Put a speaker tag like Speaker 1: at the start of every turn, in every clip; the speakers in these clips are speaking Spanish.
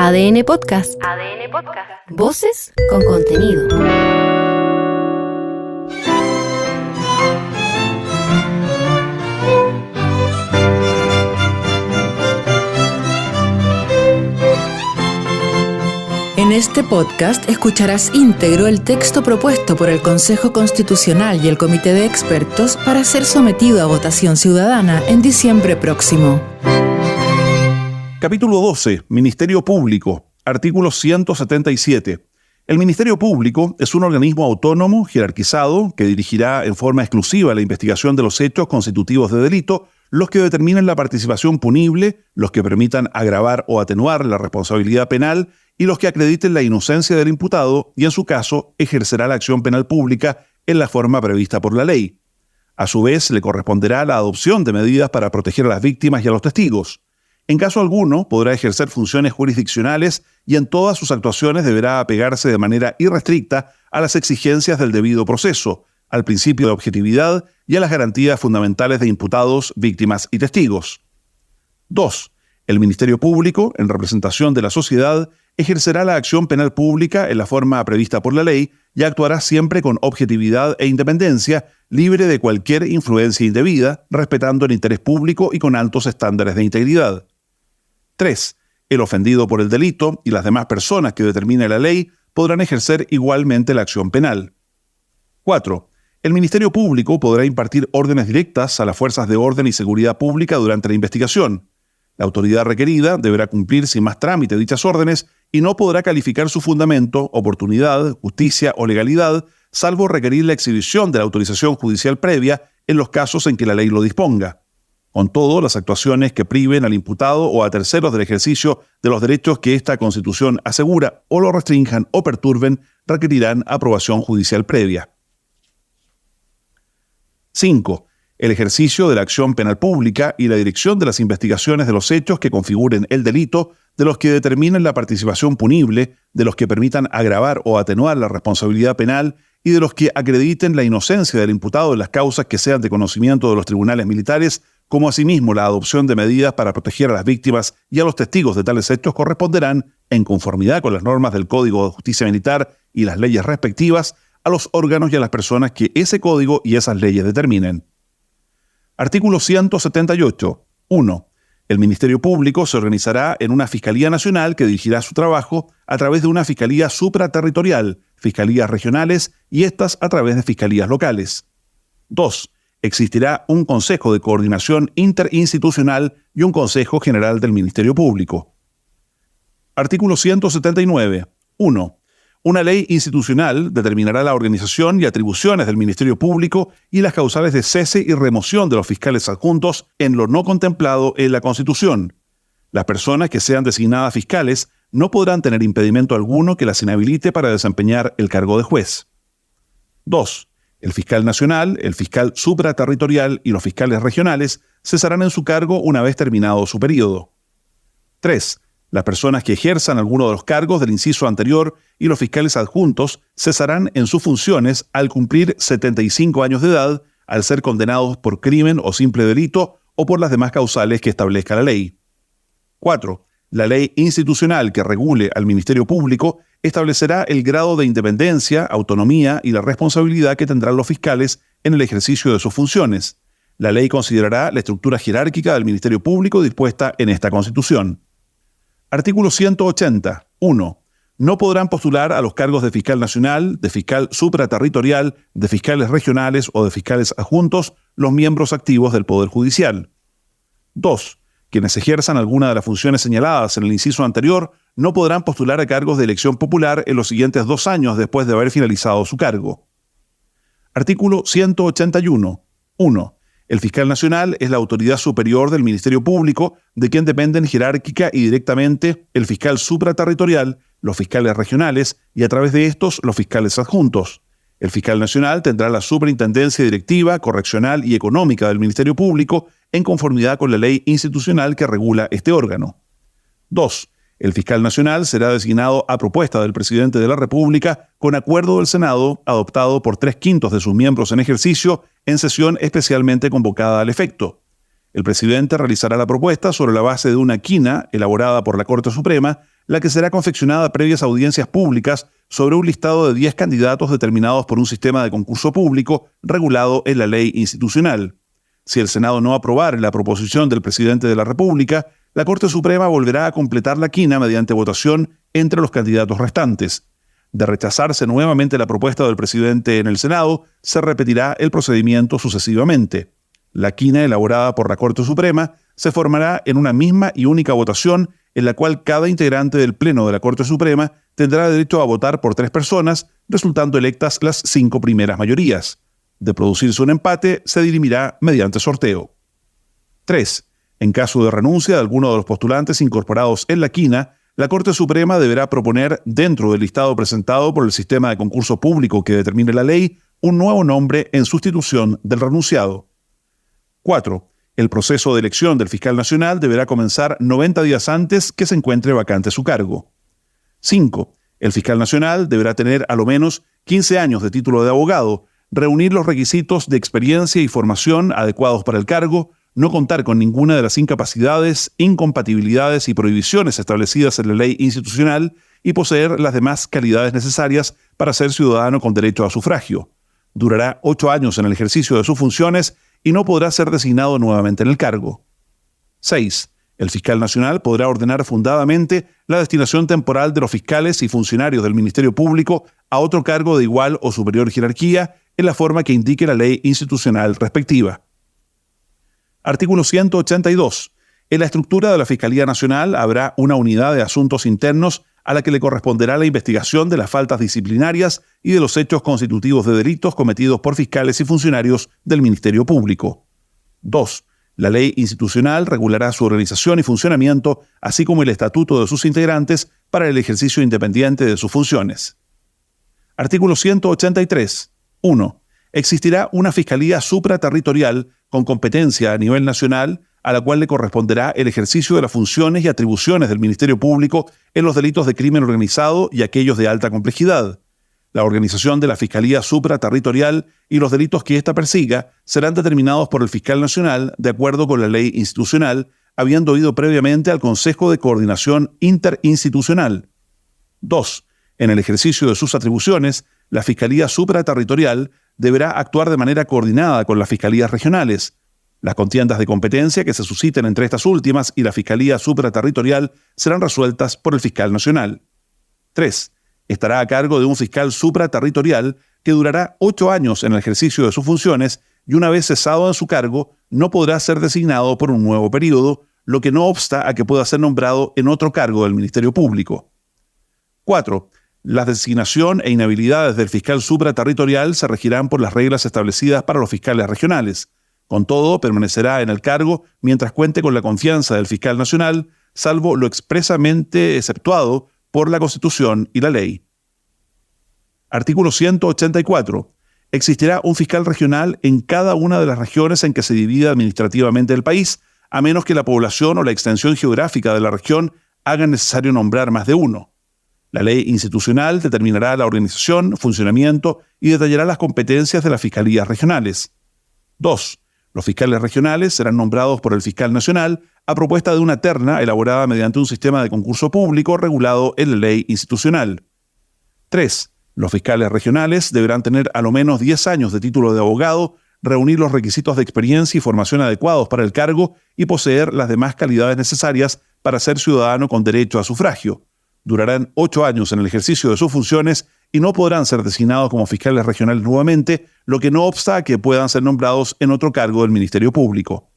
Speaker 1: ADN Podcast. ADN Podcast. Voces con contenido.
Speaker 2: En este podcast escucharás íntegro el texto propuesto por el Consejo Constitucional y el Comité de Expertos para ser sometido a votación ciudadana en diciembre próximo.
Speaker 3: Capítulo 12. Ministerio Público. Artículo 177. El Ministerio Público es un organismo autónomo, jerarquizado, que dirigirá en forma exclusiva la investigación de los hechos constitutivos de delito, los que determinen la participación punible, los que permitan agravar o atenuar la responsabilidad penal y los que acrediten la inocencia del imputado y, en su caso, ejercerá la acción penal pública en la forma prevista por la ley. A su vez, le corresponderá la adopción de medidas para proteger a las víctimas y a los testigos. En caso alguno, podrá ejercer funciones jurisdiccionales y en todas sus actuaciones deberá apegarse de manera irrestricta a las exigencias del debido proceso, al principio de objetividad y a las garantías fundamentales de imputados, víctimas y testigos. 2. El Ministerio Público, en representación de la sociedad, ejercerá la acción penal pública en la forma prevista por la ley y actuará siempre con objetividad e independencia, libre de cualquier influencia indebida, respetando el interés público y con altos estándares de integridad. 3. El ofendido por el delito y las demás personas que determine la ley podrán ejercer igualmente la acción penal. 4. El Ministerio Público podrá impartir órdenes directas a las fuerzas de orden y seguridad pública durante la investigación. La autoridad requerida deberá cumplir sin más trámite dichas órdenes y no podrá calificar su fundamento, oportunidad, justicia o legalidad, salvo requerir la exhibición de la autorización judicial previa en los casos en que la ley lo disponga. Con todo, las actuaciones que priven al imputado o a terceros del ejercicio de los derechos que esta Constitución asegura o lo restrinjan o perturben requerirán aprobación judicial previa. 5. El ejercicio de la acción penal pública y la dirección de las investigaciones de los hechos que configuren el delito, de los que determinen la participación punible, de los que permitan agravar o atenuar la responsabilidad penal y de los que acrediten la inocencia del imputado en las causas que sean de conocimiento de los tribunales militares, como asimismo la adopción de medidas para proteger a las víctimas y a los testigos de tales hechos corresponderán, en conformidad con las normas del Código de Justicia Militar y las leyes respectivas, a los órganos y a las personas que ese código y esas leyes determinen. Artículo 178. 1. El Ministerio Público se organizará en una Fiscalía Nacional que dirigirá su trabajo a través de una Fiscalía supraterritorial, Fiscalías regionales y estas a través de Fiscalías locales. 2. Existirá un Consejo de Coordinación Interinstitucional y un Consejo General del Ministerio Público. Artículo 179. 1. Una ley institucional determinará la organización y atribuciones del Ministerio Público y las causales de cese y remoción de los fiscales adjuntos en lo no contemplado en la Constitución. Las personas que sean designadas fiscales no podrán tener impedimento alguno que las inhabilite para desempeñar el cargo de juez. 2. El fiscal nacional, el fiscal supraterritorial y los fiscales regionales cesarán en su cargo una vez terminado su período. 3. Las personas que ejerzan alguno de los cargos del inciso anterior y los fiscales adjuntos cesarán en sus funciones al cumplir 75 años de edad, al ser condenados por crimen o simple delito o por las demás causales que establezca la ley. 4. La ley institucional que regule al Ministerio Público establecerá el grado de independencia, autonomía y la responsabilidad que tendrán los fiscales en el ejercicio de sus funciones. La ley considerará la estructura jerárquica del Ministerio Público dispuesta en esta Constitución. Artículo 180. 1. No podrán postular a los cargos de fiscal nacional, de fiscal supraterritorial, de fiscales regionales o de fiscales adjuntos los miembros activos del Poder Judicial. 2. Quienes ejerzan alguna de las funciones señaladas en el inciso anterior no podrán postular a cargos de elección popular en los siguientes 2 años después de haber finalizado su cargo. Artículo 181. 1. El fiscal nacional es la autoridad superior del Ministerio Público, de quien dependen jerárquica y directamente el fiscal supraterritorial, los fiscales regionales y a través de estos los fiscales adjuntos. El fiscal nacional tendrá la superintendencia directiva, correccional y económica del Ministerio Público en conformidad con la ley institucional que regula este órgano. 2. El fiscal nacional será designado a propuesta del presidente de la República con acuerdo del Senado, adoptado por 3/5 de sus miembros en ejercicio en sesión especialmente convocada al efecto. El presidente realizará la propuesta sobre la base de una quina elaborada por la Corte Suprema, la que será confeccionada previas audiencias públicas sobre un listado de 10 candidatos determinados por un sistema de concurso público regulado en la ley institucional. Si el Senado no aprobare la proposición del presidente de la República, la Corte Suprema volverá a completar la quina mediante votación entre los candidatos restantes. De rechazarse nuevamente la propuesta del presidente en el Senado, se repetirá el procedimiento sucesivamente. La quina elaborada por la Corte Suprema se formará en una misma y única votación en la cual cada integrante del Pleno de la Corte Suprema tendrá derecho a votar por 3 personas, resultando electas las 5 primeras mayorías. De producirse un empate, se dirimirá mediante sorteo. 3. En caso de renuncia de alguno de los postulantes incorporados en la quina, la Corte Suprema deberá proponer, dentro del listado presentado por el sistema de concurso público que determine la ley, un nuevo nombre en sustitución del renunciado. 4. El proceso de elección del fiscal nacional deberá comenzar 90 días antes que se encuentre vacante su cargo. 5. El fiscal nacional deberá tener a lo menos 15 años de título de abogado, reunir los requisitos de experiencia y formación adecuados para el cargo, no contar con ninguna de las incapacidades, incompatibilidades y prohibiciones establecidas en la ley institucional y poseer las demás calidades necesarias para ser ciudadano con derecho a sufragio. Durará 8 años en el ejercicio de sus funciones y no podrá ser designado nuevamente en el cargo. 6. El fiscal nacional podrá ordenar fundadamente la destinación temporal de los fiscales y funcionarios del Ministerio Público a otro cargo de igual o superior jerarquía en la forma que indique la ley institucional respectiva. Artículo 182. En la estructura de la Fiscalía Nacional habrá una unidad de asuntos internos a la que le corresponderá la investigación de las faltas disciplinarias y de los hechos constitutivos de delitos cometidos por fiscales y funcionarios del Ministerio Público. 2. La ley institucional regulará su organización y funcionamiento, así como el estatuto de sus integrantes para el ejercicio independiente de sus funciones. Artículo 183. 1. Existirá una Fiscalía supraterritorial con competencia a nivel nacional, a la cual le corresponderá el ejercicio de las funciones y atribuciones del Ministerio Público en los delitos de crimen organizado y aquellos de alta complejidad. La organización de la Fiscalía supraterritorial y los delitos que ésta persiga serán determinados por el fiscal nacional de acuerdo con la ley institucional, habiendo ido previamente al Consejo de Coordinación Interinstitucional. 2. En el ejercicio de sus atribuciones, la Fiscalía supraterritorial deberá actuar de manera coordinada con las fiscalías regionales. Las contiendas de competencia que se susciten entre estas últimas y la Fiscalía supraterritorial serán resueltas por el fiscal nacional. 3. Estará a cargo de un fiscal supraterritorial que durará 8 años en el ejercicio de sus funciones y una vez cesado en su cargo, no podrá ser designado por un nuevo periodo, lo que no obsta a que pueda ser nombrado en otro cargo del Ministerio Público. 4. La designación e inhabilidades del fiscal supraterritorial se regirán por las reglas establecidas para los fiscales regionales. Con todo, permanecerá en el cargo mientras cuente con la confianza del fiscal nacional, salvo lo expresamente exceptuado por la Constitución y la ley. Artículo 184. Existirá un fiscal regional en cada una de las regiones en que se divida administrativamente el país, a menos que la población o la extensión geográfica de la región hagan necesario nombrar más de uno. La ley institucional determinará la organización, funcionamiento y detallará las competencias de las fiscalías regionales. 2. Los fiscales regionales serán nombrados por el fiscal nacional a propuesta de una terna elaborada mediante un sistema de concurso público regulado en la ley institucional. 3. Los fiscales regionales deberán tener a lo menos 10 años de título de abogado, reunir los requisitos de experiencia y formación adecuados para el cargo y poseer las demás calidades necesarias para ser ciudadano con derecho a sufragio. Durarán 8 años en el ejercicio de sus funciones y no podrán ser designados como fiscales regionales nuevamente, lo que no obsta a que puedan ser nombrados en otro cargo del Ministerio Público.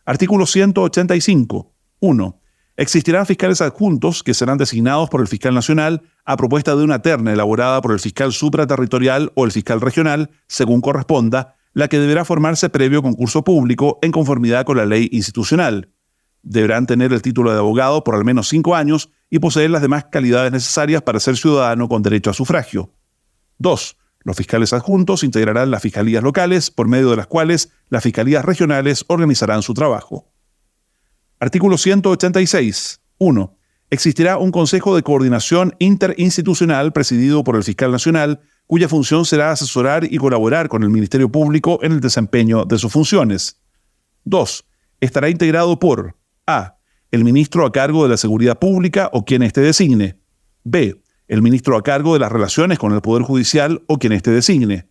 Speaker 3: Artículo 185. 1. Existirán fiscales adjuntos que serán designados por el fiscal nacional a propuesta de una terna elaborada por el fiscal supraterritorial o el fiscal regional, según corresponda, la que deberá formarse previo concurso público en conformidad con la ley institucional. Deberán tener el título de abogado por al menos 5 años y poseer las demás calidades necesarias para ser ciudadano con derecho a sufragio. 2. Los fiscales adjuntos integrarán las fiscalías locales, por medio de las cuales las fiscalías regionales organizarán su trabajo. Artículo 186. 1. Existirá un Consejo de Coordinación Interinstitucional presidido por el fiscal nacional, cuya función será asesorar y colaborar con el Ministerio Público en el desempeño de sus funciones. 2. Estará integrado por a. el ministro a cargo de la Seguridad Pública o quien éste designe. B. El ministro a cargo de las relaciones con el Poder Judicial o quien éste designe.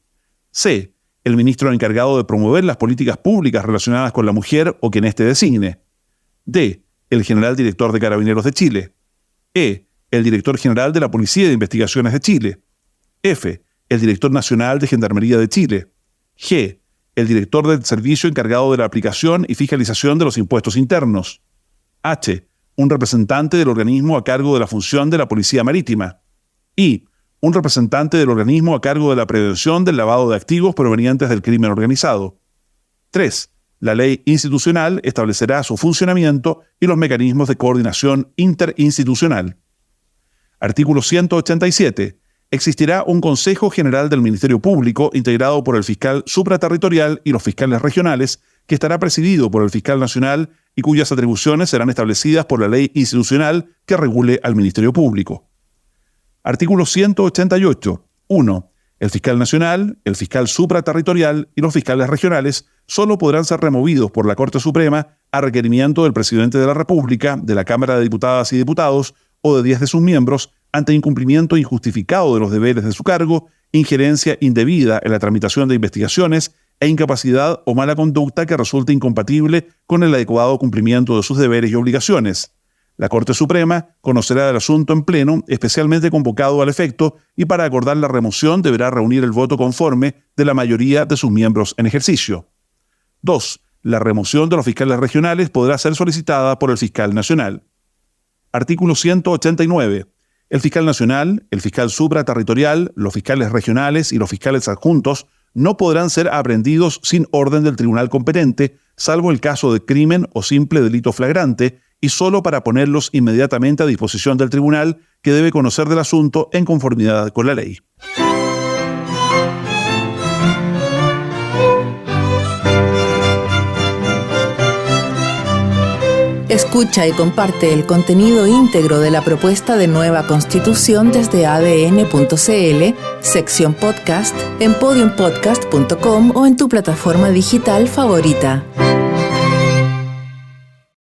Speaker 3: C. El ministro encargado de promover las políticas públicas relacionadas con la mujer o quien éste designe. D. El general director de Carabineros de Chile. E. El director general de la Policía de Investigaciones de Chile. F. El director nacional de Gendarmería de Chile. G. El director del servicio encargado de la aplicación y fiscalización de los impuestos internos. H. Un representante del organismo a cargo de la función de la Policía Marítima. I. Un representante del organismo a cargo de la prevención del lavado de activos provenientes del crimen organizado. 3. La ley institucional establecerá su funcionamiento y los mecanismos de coordinación interinstitucional. Artículo 187. Existirá un Consejo General del Ministerio Público integrado por el fiscal supraterritorial y los fiscales regionales, que estará presidido por el fiscal nacional y cuyas atribuciones serán establecidas por la ley institucional que regule al Ministerio Público. Artículo 188. 1. El fiscal nacional, el fiscal supraterritorial y los fiscales regionales solo podrán ser removidos por la Corte Suprema a requerimiento del presidente de la República, de la Cámara de Diputadas y Diputados o de 10 de sus miembros ante incumplimiento injustificado de los deberes de su cargo, injerencia indebida en la tramitación de investigaciones e incapacidad o mala conducta que resulte incompatible con el adecuado cumplimiento de sus deberes y obligaciones. La Corte Suprema conocerá del asunto en pleno, especialmente convocado al efecto, y para acordar la remoción deberá reunir el voto conforme de la mayoría de sus miembros en ejercicio. 2. La remoción de los fiscales regionales podrá ser solicitada por el fiscal nacional. Artículo 189. El fiscal nacional, el fiscal supraterritorial, los fiscales regionales y los fiscales adjuntos no podrán ser aprehendidos sin orden del tribunal competente, salvo el caso de crimen o simple delito flagrante, y solo para ponerlos inmediatamente a disposición del tribunal, que debe conocer del asunto en conformidad con la ley.
Speaker 2: Escucha y comparte el contenido íntegro de la propuesta de nueva Constitución desde adn.cl, sección podcast, en podiumpodcast.com o en tu plataforma digital favorita.